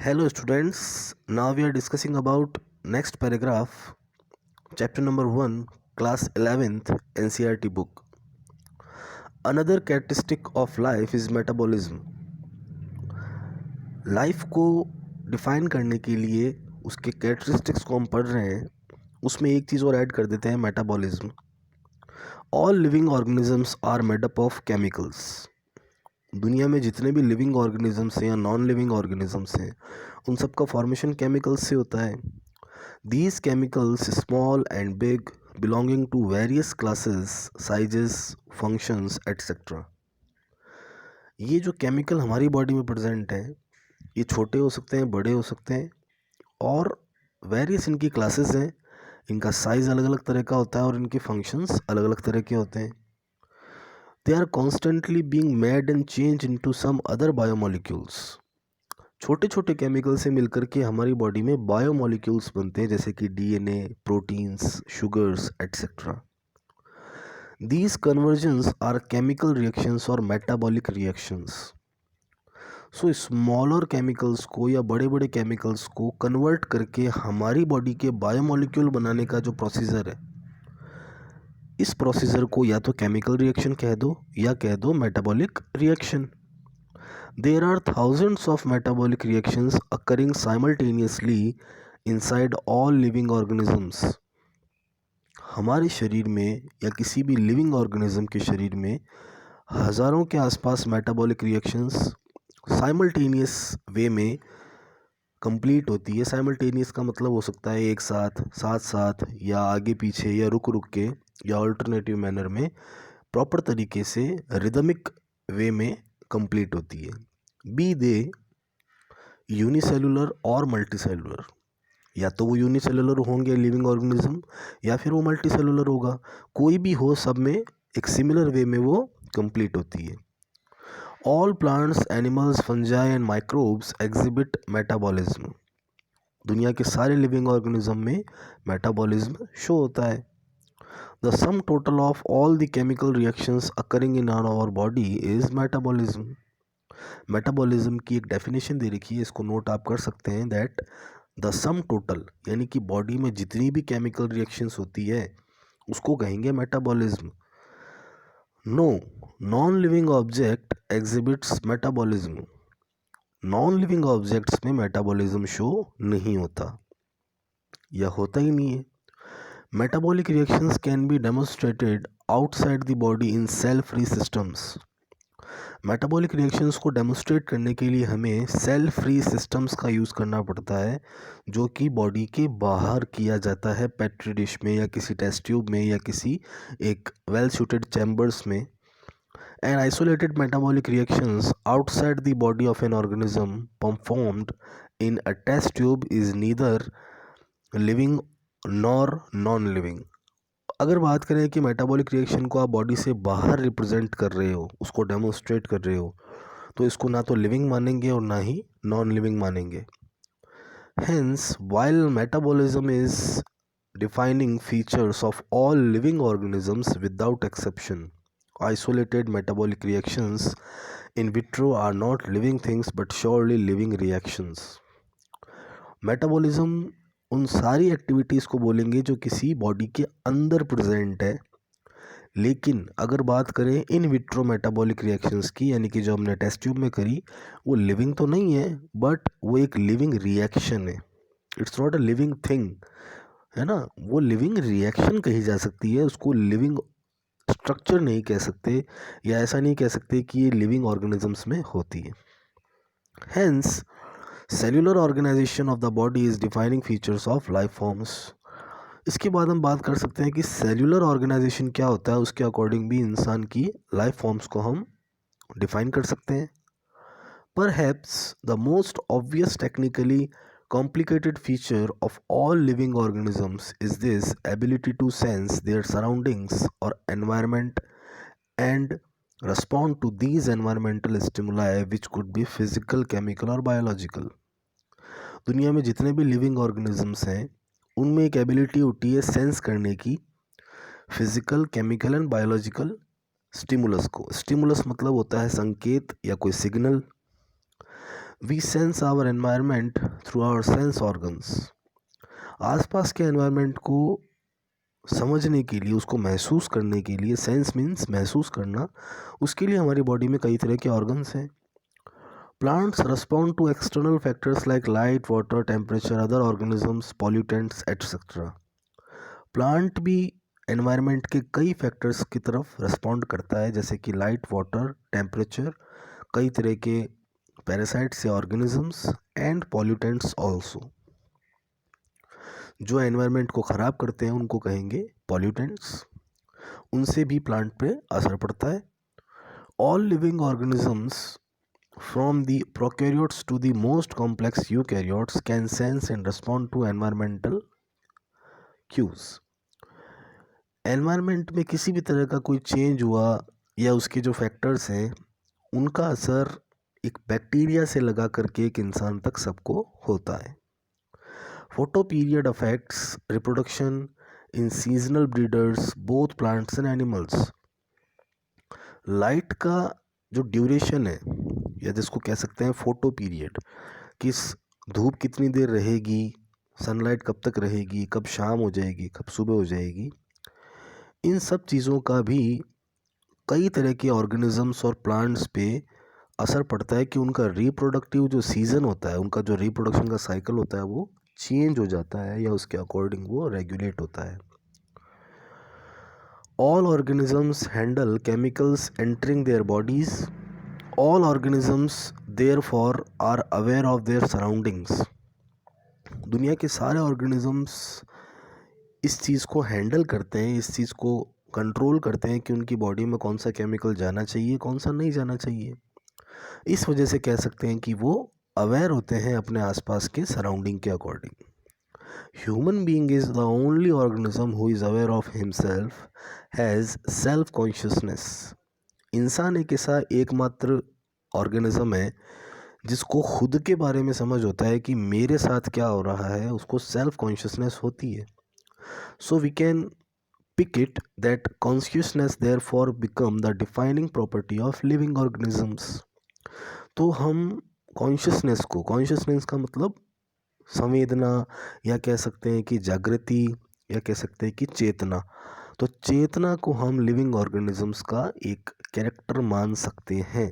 Hello students, now we are discussing about next paragraph, chapter number 1, class 11th NCERT book. Another characteristic of life is metabolism. Life को define करने के लिए उसके characteristics को हम पढ़ रहे हैं, उसमें एक चीज़ और ऐड कर देते हैं, metabolism. All living organisms are made up of chemicals. दुनिया में जितने भी लिविंग ऑर्गेनिजम्स हैं या नॉन लिविंग ऑर्गेनिजम्स हैं, उन सब का फॉर्मेशन केमिकल्स से होता है. These chemicals, small and big, belonging to various classes, sizes, functions, etc. ये जो केमिकल हमारी बॉडी में प्रेजेंट है, ये छोटे हो सकते हैं, बड़े हो सकते हैं, और वेरियस इनकी क्लासेस हैं. इनका साइज़ अलग अलग तरह का होता है और इनके फंक्शंस अलग अलग तरह के होते हैं. They are constantly being made and change into some other biomolecules. छोटे छोटे केमिकल से मिलकर के हमारी बॉडी में बायोमोलिक्यूल्स बनते हैं, जैसे कि DNA, proteins, sugars, etcetera. These conversions are chemical reactions और metabolic reactions. सो स्मॉलर केमिकल्स को या बड़े बड़े केमिकल्स को कन्वर्ट करके हमारी बॉडी के बायोमोलिक्यूल बनाने का जो प्रोसीजर है, इस प्रोसीजर को या तो केमिकल रिएक्शन कह दो या कह दो metabolic reaction. There are thousands of metabolic reactions occurring simultaneously inside all living organisms. हमारे शरीर में या किसी भी लिविंग ऑर्गेनिज्म के शरीर में हज़ारों के आसपास मेटाबॉलिक रिएक्शंस साइमल्टेनियस वे में कंप्लीट होती है. साइमल्टेनियस का मतलब हो सकता है एक साथ, साथ साथ, या आगे पीछे, या रुक रुक के, या अल्टरनेटिव मैनर में, प्रॉपर तरीके से रिदमिक वे में कंप्लीट होती है. बी दे यूनिसेलुलर और मल्टीसेलुलर. या तो वो यूनिसेलुलर होंगे लिविंग ऑर्गेनिज्म, या फिर वो मल्टीसेलुलर होगा. कोई भी हो, सब में एक सिमिलर वे में वो कंप्लीट होती है. All plants, animals, fungi and microbes exhibit metabolism. दुनिया के सारे लिविंग ऑर्गेनिज्म में मेटाबॉलिज्म शो होता है. The sum total of all the chemical reactions occurring in our body is metabolism. Metabolism की एक डेफिनेशन दे रखी है, इसको नोट आप कर सकते हैं, दैट द सम टोटल, यानी कि बॉडी में जितनी भी केमिकल रिएक्शंस होती है उसको कहेंगे metabolism. No non living object exhibits metabolism. Non living objects में मेटाबॉलिज्म शो नहीं होता या होता ही नहीं है. Metabolic reactions can be demonstrated outside the body in cell free systems. Metabolic reactions को डेमोन्स्ट्रेट करने के लिए हमें सेल फ्री सिस्टम्स का यूज़ करना पड़ता है, जो कि बॉडी के बाहर किया जाता है, पेट्री डिश में या किसी टेस्ट ट्यूब में या किसी एक वेल सूटेड चैम्बर्स में. And isolated metabolic reactions outside the body of an organism performed in a test tube is neither living nor non living. अगर बात करें कि मेटाबॉलिक रिएक्शन को आप बॉडी से बाहर रिप्रेजेंट कर रहे हो, उसको डेमोन्स्ट्रेट कर रहे हो, तो इसको ना तो लिविंग मानेंगे और ना ही नॉन लिविंग मानेंगे. Hence while metabolism is defining features of all living organisms without exception, isolated metabolic reactions in vitro are not living things but surely living reactions. Metabolism उन सारी एक्टिविटीज़ को बोलेंगे जो किसी बॉडी के अंदर प्रेजेंट है, लेकिन अगर बात करें इन विट्रो मेटाबॉलिक रिएक्शंस की, यानी कि जो हमने टेस्ट ट्यूब में करी, वो लिविंग तो नहीं है, बट वो एक लिविंग रिएक्शन है. It's not a living thing, है ना. वो लिविंग रिएक्शन कही जा सकती है, उसको लिविंग स्ट्रक्चर नहीं कह सकते, या ऐसा नहीं कह सकते कि ये लिविंग ऑर्गेनिजम्स में होती है. Hence cellular organisation of the body is defining features of life forms. इसके बाद हम बात कर सकते हैं कि सेल्यूलर ऑर्गेनाइजेशन क्या होता है, उसके अकॉर्डिंग भी इंसान की लाइफ फॉर्म्स को हम डिफाइन कर सकते हैं. Perhaps the most obvious technically complicated feature of all living organisms is this ability to sense their surroundings or environment and respond to these environmental stimuli which could be physical, chemical or biological. दुनिया में जितने भी living organisms हैं उनमें एक ability होती है sense करने की, physical, chemical and biological stimulus को. स्टिमुलस मतलब होता है संकेत या कोई signal. We sense our environment through our sense organs. आसपास के एनवायरनमेंट को समझने के लिए, उसको महसूस करने के लिए, सेंस मीन्स महसूस करना, उसके लिए हमारी बॉडी में कई तरह के ऑर्गन्स हैं। Plants respond to external factors like light, water, temperature, other organisms, pollutants etcetera. Plant भी एनवायरनमेंट के कई फैक्टर्स की तरफ रिस्पॉन्ड करता है, जैसे कि लाइट, वाटर, टेम्परेचर, कई तरह के पैरासाइट्स या ऑर्गेनिजम्स एंड पॉल्यूटेंट्स ऑल्सो। जो एनवायरनमेंट को ख़राब करते हैं उनको कहेंगे पॉल्यूटेंट्स, उनसे भी प्लांट पे असर पड़ता है। All living organisms from the prokaryotes to the most complex eukaryotes can sense and respond to environmental cues. Environment में किसी भी तरह का कोई चेंज हुआ या उसके जो फैक्टर्स हैं उनका असर एक बैक्टीरिया से लगा करके एक इंसान तक सबको होता है। Photo period affects reproduction in seasonal breeders both plants and animals. Light का जो ड्यूरेशन है, या जिसको कह सकते हैं फोटो पीरियड, किस धूप कितनी देर रहेगी, सनलाइट कब तक रहेगी, कब शाम हो जाएगी, कब सुबह हो जाएगी, इन सब चीज़ों का भी कई तरह के ऑर्गेनिजम्स और प्लांट्स पे असर पड़ता है कि उनका रिप्रोडक्टिव जो सीज़न होता है, उनका जो रिप्रोडक्शन का साइकिल होता है वो चेंज हो जाता है या उसके अकॉर्डिंग वो रेगुलेट होता है। All organisms handle chemicals entering their bodies. All organisms therefore are aware of their surroundings. दुनिया के सारे ऑर्गेनिजम्स इस चीज़ को हैंडल करते हैं, इस चीज़ को कंट्रोल करते हैं कि उनकी बॉडी में कौन सा केमिकल जाना चाहिए, कौन सा नहीं जाना चाहिए। इस वजह से कह सकते हैं कि वो अवेयर होते हैं अपने आसपास के सराउंडिंग के according. Human being is the only organism who is aware of himself, has self consciousness. इंसान एक ऐसा एकमात्र ऑर्गेनिज्म है जिसको खुद के बारे में समझ होता है कि मेरे साथ क्या हो रहा है, उसको सेल्फ कॉन्शियसनेस होती है। So we can pick it that consciousness therefore become the defining property of living organisms. तो हम कॉन्शियसनेस का मतलब संवेदना, या कह सकते हैं कि जागृति, या कह सकते हैं कि चेतना। तो चेतना को हम लिविंग ऑर्गेनिजम्स का एक कैरेक्टर मान सकते हैं।